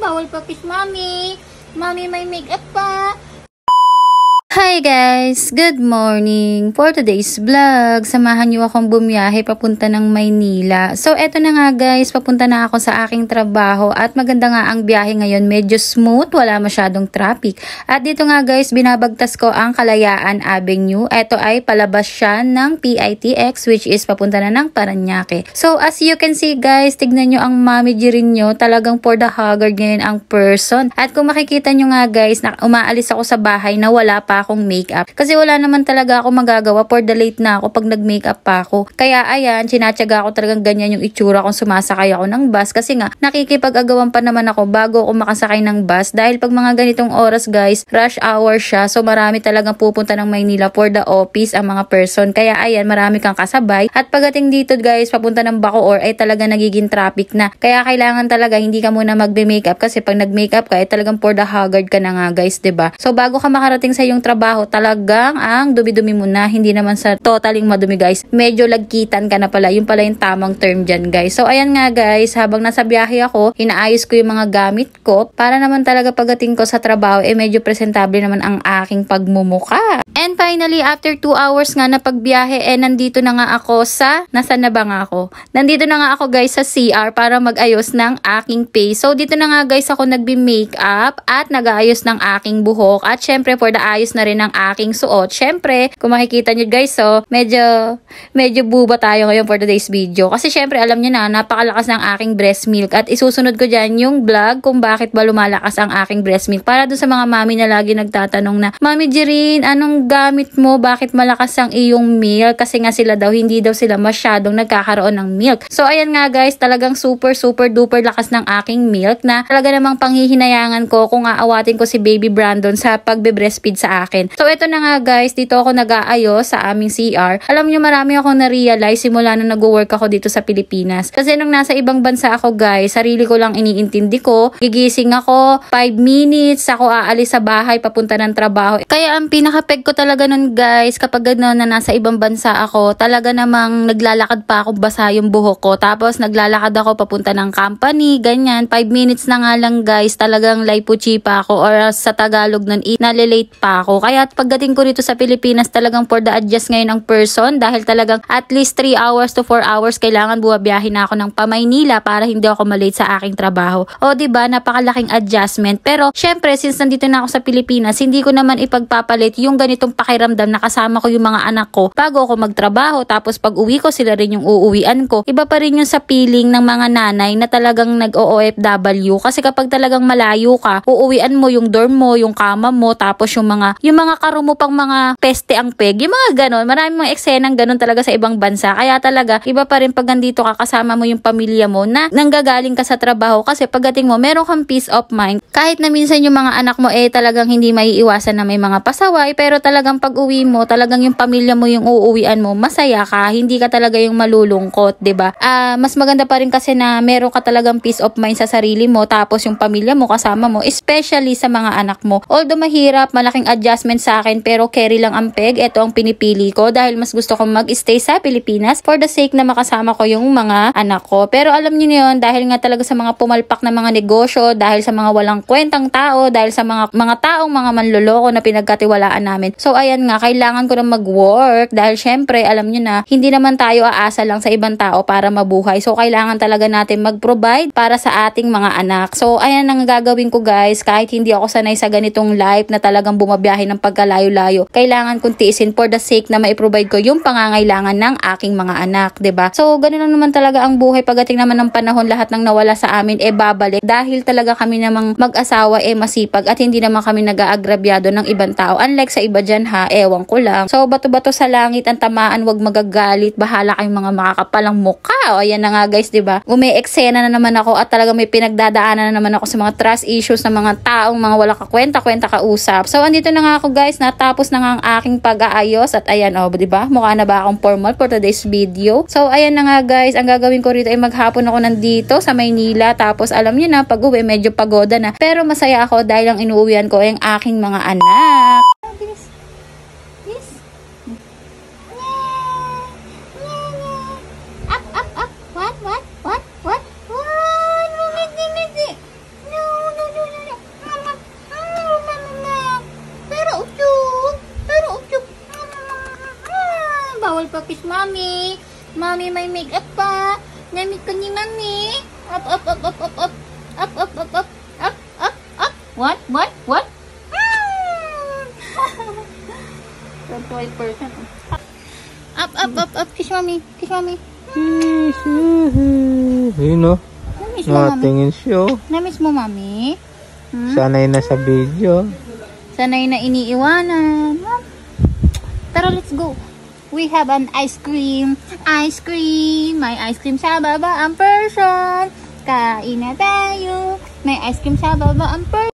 bawal pa kiss mommy. Mommy, may makeup pa. Hi guys! Good morning! For today's vlog, samahan niyo akong bumiyahe papunta ng Maynila. So, eto na nga guys, papunta na ako sa aking trabaho at maganda nga ang biyahe ngayon. Medyo smooth, wala masyadong traffic. At dito nga guys, binabagtas ko ang Kalayaan Avenue. Eto ay palabas siya ng PITX which is papunta na ng Parañaque. So, as you can see guys, tignan nyo ang mommy rin nyo. Talagang for the haggard ngayon ang person. At kung makikita nyo nga guys, na umaalis ako sa bahay na wala pa akong makeup. Kasi wala naman talaga ako magagawa, for the late na ako pag nag-makeup pa ako. Kaya ayan, sinatsaga ako talagang ganyan yung itsura kung sumasakay ako ng bus. Kasi nga, nakikipag-agawan pa naman ako bago ako makasakay ng bus. Dahil pag mga ganitong oras guys, rush hour siya. So marami talagang pupunta ng Maynila for the office ang mga person. Kaya ayan, marami kang kasabay. At pagdating dito guys, papunta ng Bacoor ay talaga nagiging traffic na. Kaya kailangan talaga hindi ka muna magbe-makeup kasi pag nag-makeup ka ay talagang for the haggard ka na nga guys, 'di ba? So bago ka makarating sa iyong trabaho, talagang ang dumi-dumi mo na, hindi naman sa totaling madumi guys, medyo lagkitan ka na pala, yung pala yung tamang term dyan guys. So ayan nga guys, habang nasa biyahe ako, inaayos ko yung mga gamit ko para naman talaga pagdating ko sa trabaho medyo presentable naman ang aking pagmumuka. And finally, after 2 hours nga na pagbiyahe, nandito na nga ako sa, nasaan na ba nga ako? Nandito na nga ako guys sa CR para mag-ayos ng aking face. So dito na nga guys ako nagbi-makeup at nag-aayos ng aking buhok at syempre for the ayos na rin ng aking suot. Syempre, kung makikita nyo guys, so medyo buba tayo ngayon for today's video. Kasi syempre, alam nyo na, napakalakas ng aking breast milk at isusunod ko dyan yung vlog kung bakit ba lumalakas ang aking breast milk. Para dun sa mga mami na lagi nagtatanong na, Mami Jerin, anong gamit mo? Bakit malakas ang iyong milk? Kasi nga sila daw, hindi daw sila masyadong nagkakaroon ng milk. So ayan nga guys, talagang super duper lakas ng aking milk na talaga namang panghihinayangan ko kung aawatin ko si Baby Brandon sa pagbe-breastfeed sa akin. So ito na nga guys, dito ako nag-aayos sa aming CR. Alam nyo, marami akong na-realize simula na nag-work ako dito sa Pilipinas. Kasi nung nasa ibang bansa ako guys, sarili ko lang iniintindi ko. Gigising ako, 5 minutes, ako aalis sa bahay papunta ng trabaho. Kaya ang pinaka-peg ko talaga nun guys, kapag gano'n na nasa ibang bansa ako, talaga namang naglalakad pa ako, basa yung buhok ko. Tapos naglalakad ako papunta ng company, ganyan. 5 minutes na nga lang guys, talagang laipuchi pa ako or sa Tagalog nun, nalilate pa ako. Kaya pagdating ko rito sa Pilipinas, talagang for the adjust ngayon ang person dahil talagang at least 3 hours to 4 hours kailangan buwabiyahin na ako ng pa-Maynila para hindi ako malate sa aking trabaho. O diba, napakalaking adjustment. Pero syempre, since nandito na ako sa Pilipinas, hindi ko naman ipagpapalit yung ganitong pakiramdam na kasama ko yung mga anak ko bago ako magtrabaho. Tapos pag uwi ko, sila rin yung uuwian ko. Iba pa rin yung sa feeling ng mga nanay na talagang nag-OFW. Kasi kapag talagang malayo ka, uuwian mo yung dorm mo, yung kama mo, tapos yung mga karo mo pang mga peste ang peg, yung mga ganon. Maraming mga eksenang ganon talaga sa ibang bansa. Kaya talaga, iba pa rin pag nandito ka, kasama mo yung pamilya mo na nanggagaling ka sa trabaho. Kasi pagdating mo, meron kang peace of mind. Kahit na minsan yung mga anak mo talagang hindi maiiwasan na may mga pasaway, pero talagang pag uwi mo, talagang yung pamilya mo yung uuwian mo, masaya ka, hindi ka talaga yung malulungkot, 'di ba? Mas maganda pa rin kasi na meron ka talagang peace of mind sa sarili mo, tapos yung pamilya mo kasama mo, especially sa mga anak mo. Although mahirap, malaking adjustment sa akin, pero carry lang ang peg. Ito ang pinipili ko dahil mas gusto kong mag-stay sa Pilipinas for the sake na makasama ko yung mga anak ko. Pero alam niyo na yun, dahil nga talaga sa mga pumalpak na mga negosyo, dahil sa mga walang kwentang tao, dahil sa mga taong mga manloloko na pinagkatiwalaan namin. So ayan nga, kailangan ko na mag-work dahil syempre, alam niyo na, hindi naman tayo aasa lang sa ibang tao para mabuhay. So kailangan talaga natin mag-provide para sa ating mga anak. So ayan ang gagawin ko guys, kahit hindi ako sanay sa ganitong life na talagang bumabiyahe ng pagkalayo-layo, kailangan kong tiisin for the sake na mai-provide ko yung pangangailangan ng aking mga anak, 'di ba? So ganun lang naman talaga ang buhay. Pagdating naman ng panahon, lahat ng nawala sa amin babalik dahil talaga kami namang mag-asawa masipag at hindi naman kami nag-aagrabyado ng ibang tao. Unlike sa iba dyan ha, ewan ko lang. So bato-bato sa langit ang tamaan, wag magagalit, bahala kayong mga makakapalang mukha. O ayan na nga guys, 'di ba? Umi-eksena na naman ako at talaga may pinagdadaanan na naman ako sa mga trust issues ng mga taong mga wala kakwenta-kwenta kausap. So andito na nga ako guys, natapos na nga ang aking pag-aayos at ayan di ba? Mukha na ba akong formal for today's video? So ayan na nga guys, ang gagawin ko rito ay maghapon ako nandito sa Maynila, tapos alam niyo na, pag-uwi medyo pagoda na. Pero masaya ako dahil ang inuuwian ko ay ang aking mga anak. Up. What? No. Mommy! Mommy, may makeup pa! Namit ko ni Mommy! Up, up, up, up, up, up! Up, up, up, up! Up, up, up! What? What? What? Toy person. Up, up, up, up! Kiss Mommy! Kiss Mommy! Yun o. Namiss mo, Mommy? Nakatingin siya. Namiss mo, Mommy? Sanay na sa video. Sanay na iniiwanan. Tara, let's go. We have an ice cream. Ice cream. May ice cream sa baba ang person. Kain na tayo. May ice cream sa baba ang person.